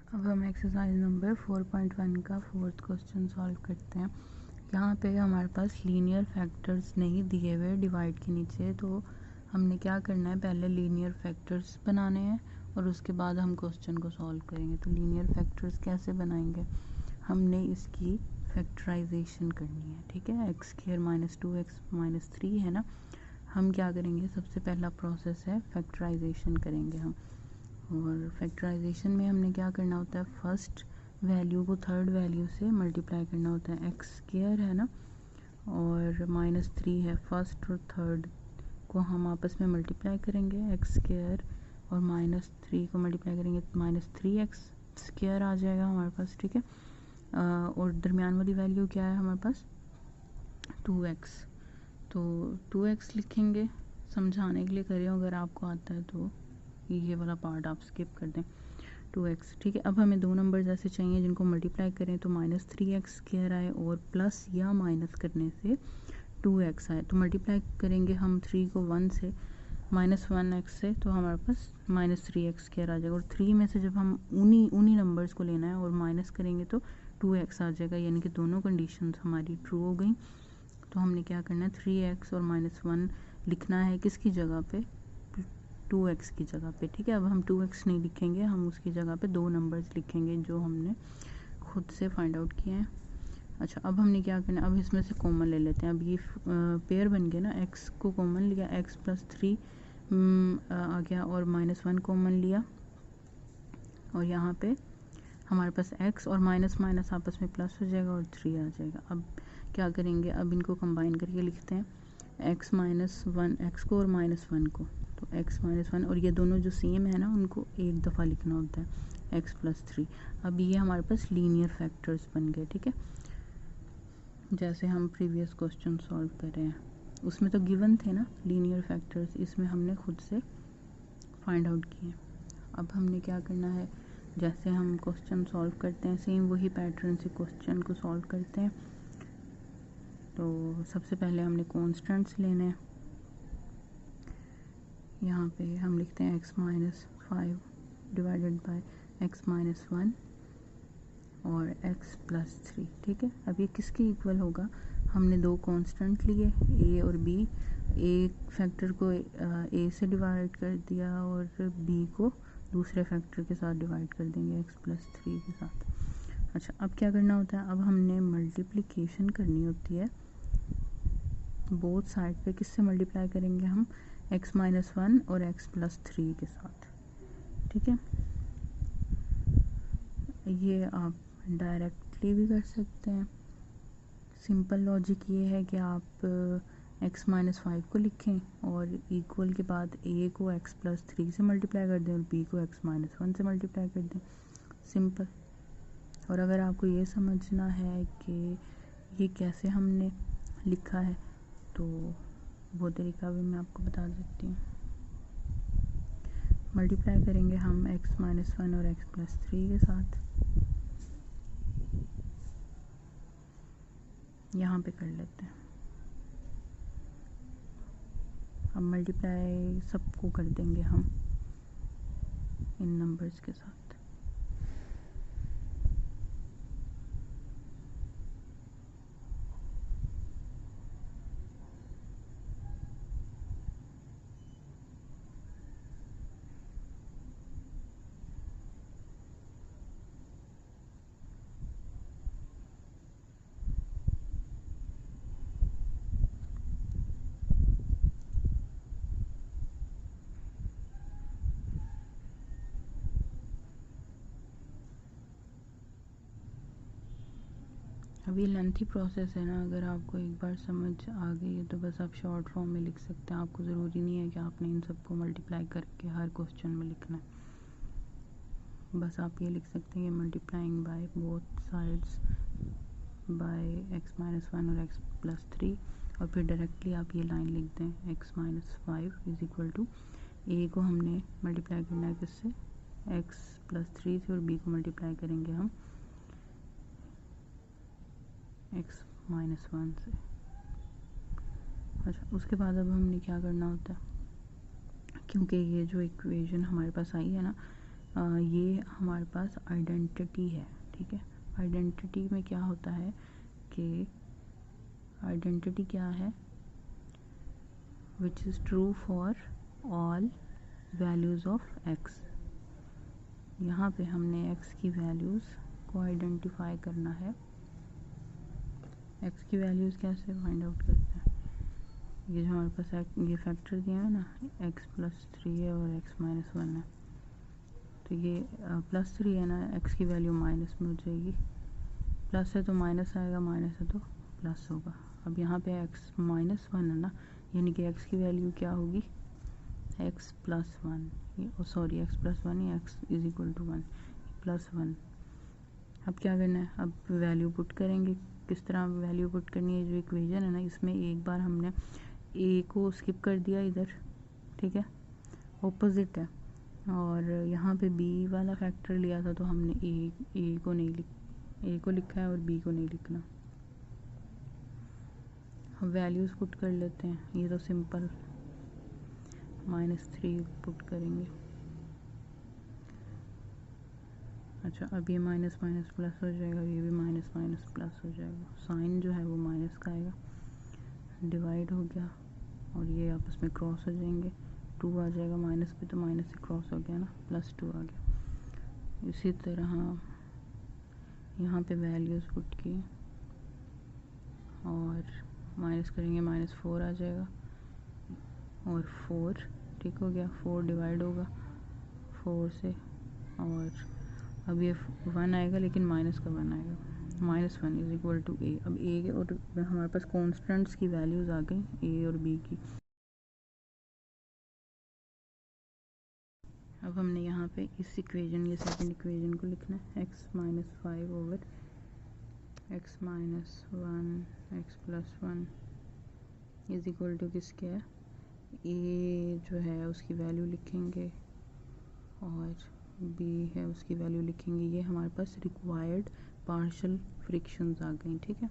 अब हम exercise number 4.1 का फोर्थ क्वेश्चन सॉल्व करते हैं। यहाँ पे हमारे पास लीनियर फैक्टर्स नहीं दिए हुए डिवाइड के नीचे, तो हमने क्या करना है, पहले लीनियर फैक्टर्स बनाने हैं और उसके बाद हम क्वेश्चन को सॉल्व करेंगे। तो लीनियर फैक्टर्स कैसे बनाएंगे, हमने इसकी फैक्टराइजेशन करनी है। ठीक है, x square minus 2x minus 3 है ना। हम क्या करेंगे, सबसे पहला प्रोसेस है फैक्टराइजेशन करेंगे हम। और फैक्टराइजेशन में हमने क्या करना होता है, फर्स्ट वैल्यू को थर्ड वैल्यू से मल्टीप्लाई करना होता है। एक्स स्क्वायर है ना और माइनस 3 है, फर्स्ट और थर्ड को हम आपस में मल्टीप्लाई करेंगे। एक्स स्क्वायर और माइनस 3 को मल्टीप्लाई करेंगे, माइनस 3x स्क्वायर आ जाएगा हमारे पास। ठीक है, और दरमियान वाली वैल्यू क्या है हमारे पास, 2x। तो 2x लिखेंगे, समझाने के लिए करें, अगर आपको आता है तो ये वाला पार्ट आप स्किप कर दें। 2x। ठीक है, अब हमें दो नंबर्स ऐसे चाहिए जिनको मल्टीप्लाई करें तो माइनस 3x स्क्वायर आए और प्लस या माइनस करने से 2x आए। तो मल्टीप्लाई करेंगे हम 3 को 1 से, माइनस 1x से, तो हमारे पास माइनस 3x स्क्वायर आ जाएगा। और 3 में से जब हम उन्हीं नंबर्स को लेना है और माइनस करेंगे तो 2x आ जाएगा, यानी कि दोनों कंडीशंस हमारी ट्रू हो गई। तो हमने क्या करना है, 3x और माइनस 1 लिखना है किसकी जगह पे, 2x की जगह पे। ठीक है, अब हम 2x नहीं लिखेंगे, हम उसकी जगह पे दो नंबर्स लिखेंगे जो हमने खुद से फाइंड आउट किए हैं। अच्छा, अब हमने क्या करना है, अब इसमें से कॉमन ले लेते हैं। अब ये पेयर बन गया ना, x को कॉमन लिया, x प्लस 3 आ गया और माइनस 1 कॉमन लिया और यहाँ पे हमारे पास x और माइनस माइनस आपस में प्लस हो जाएगा और 3 आ जाएगा। अब क्या करेंगे, अब इनको कंबाइन करके लिखते हैं, x माइनस 1, एक्स को और माइनस 1 को, तो x माइनस 1, और ये दोनों जो सेम है ना उनको एक दफ़ा लिखना होता है, x प्लस 3। अब ये हमारे पास लीनियर फैक्टर्स बन गए। ठीक है, जैसे हम प्रीवियस क्वेश्चन सॉल्व कर रहे हैं उसमें तो गिवन थे ना लीनियर फैक्टर्स, इसमें हमने खुद से फाइंड आउट किए। अब हमने क्या करना है, जैसे हम क्वेश्चन सॉल्व करते हैं सेम वही पैटर्न से क्वेश्चन को सॉल्व करते हैं। तो सबसे पहले हमने कॉन्स्टेंट्स लेने हैं। यहाँ पे हम लिखते हैं x minus 5 divided by x minus 1 और x प्लस 3। ठीक है, अब ये किसके इक्वल होगा, हमने दो कांस्टेंट लिए a और b, एक फैक्टर को a से डिवाइड कर दिया और b को दूसरे फैक्टर के साथ डिवाइड कर देंगे x प्लस 3 के साथ। अच्छा, अब क्या करना होता है, अब हमने मल्टीप्लिकेशन करनी होती है बोथ साइड पे। किससे मल्टीप्लाई करेंगे हम, x माइनस 1 और x प्लस 3 के साथ। ठीक है, ये आप डायरेक्टली भी कर सकते हैं। सिंपल लॉजिक ये है कि आप x माइनस 5 को लिखें और इक्वल के बाद a को x प्लस 3 से मल्टीप्लाई कर दें और b को x माइनस 1 से मल्टीप्लाई कर दें, सिंपल। और अगर आपको ये समझना है कि ये कैसे हमने लिखा है तो वो तरीका भी मैं आपको बता देती हूँ। मल्टीप्लाई करेंगे हम x माइनस 1 और x प्लस 3 के साथ, यहाँ पे कर लेते हैं। अब मल्टीप्लाई सबको कर देंगे हम इन नंबर्स के साथ। अभी लेंथी प्रोसेस है ना, अगर आपको एक बार समझ आ गई है तो बस आप शॉर्ट फॉर्म में लिख सकते हैं। आपको ज़रूरी नहीं है कि आपने इन सबको मल्टीप्लाई करके हर क्वेश्चन में लिखना है। बस आप ये लिख सकते हैं कि multiplying by both sides by x minus 1 और x प्लस 3, और फिर डायरेक्टली आप ये लाइन लिख दें, x minus 5 is equal to a को हमने मल्टीप्लाई करना है किससे, x प्लस 3 से, और b को मल्टीप्लाई करेंगे हम x माइनस 1 से। अच्छा, उसके बाद अब हमने क्या करना होता है, क्योंकि ये जो इक्वेशन हमारे पास आई है ना ये हमारे पास आइडेंटिटी है, ठीक है। आइडेंटिटी में क्या होता है कि आइडेंटिटी क्या है, which is true for all values of x. यहाँ पे हमने x की वैल्यूज़ को आइडेंटिफाई करना है। x की वैल्यूज़ कैसे फाइंड आउट करते हैं, ये जो हमारे पास ये फैक्टर दिया है ना, x+3 है और x-1 है, तो ये +3 है ना, x की वैल्यू माइनस में हो जाएगी, प्लस है तो माइनस आएगा, माइनस है तो प्लस होगा। अब यहाँ पे x-1 है ना, यानी कि x की वैल्यू क्या होगी, x+1, सॉरी x+1 या x=1 +1। अब क्या करना है, अब वैल्यू पुट करेंगे। किस तरह वैल्यू पुट करनी है, जो इक्वेशन है ना, इसमें एक बार हमने a को स्किप कर दिया इधर, ठीक है, ऑपोजिट है, और यहाँ पे b वाला फैक्टर लिया था, तो हमने a को लिखा है और b को नहीं लिखना। हम वैल्यूज़ पुट कर लेते हैं, ये तो सिंपल, -3 पुट करेंगे। अच्छा, अब ये माइनस माइनस प्लस हो जाएगा, ये भी माइनस माइनस प्लस हो जाएगा, साइन जो है वो माइनस का आएगा, डिवाइड हो गया, और ये आपस में क्रॉस हो जाएंगे, 2 आ जाएगा माइनस पे, तो माइनस से क्रॉस हो गया ना, +2 आ गया। इसी तरह यहाँ पे वैल्यूज़ पुट की और माइनस करेंगे, -4 आ जाएगा, और 4 ठीक हो गया, 4 डिवाइड होगा 4 से, और अब ये 1 आएगा, लेकिन माइनस का 1 आएगा, -1 = a। अब a और हमारे पास कॉन्स्टेंट्स की वैल्यूज़ आ गई, a और b की। अब हमने यहाँ पे इस इक्वेशन, ये सेकंड इक्वेशन को लिखना है, x-5 ओवर x-1 x+1 = किसके है, a जो है उसकी वैल्यू लिखेंगे और b है उसकी वैल्यू लिखेंगे। ये हमारे पास रिक्वायर्ड पार्शियल फ्रिक्शंस आ गई, ठीक है।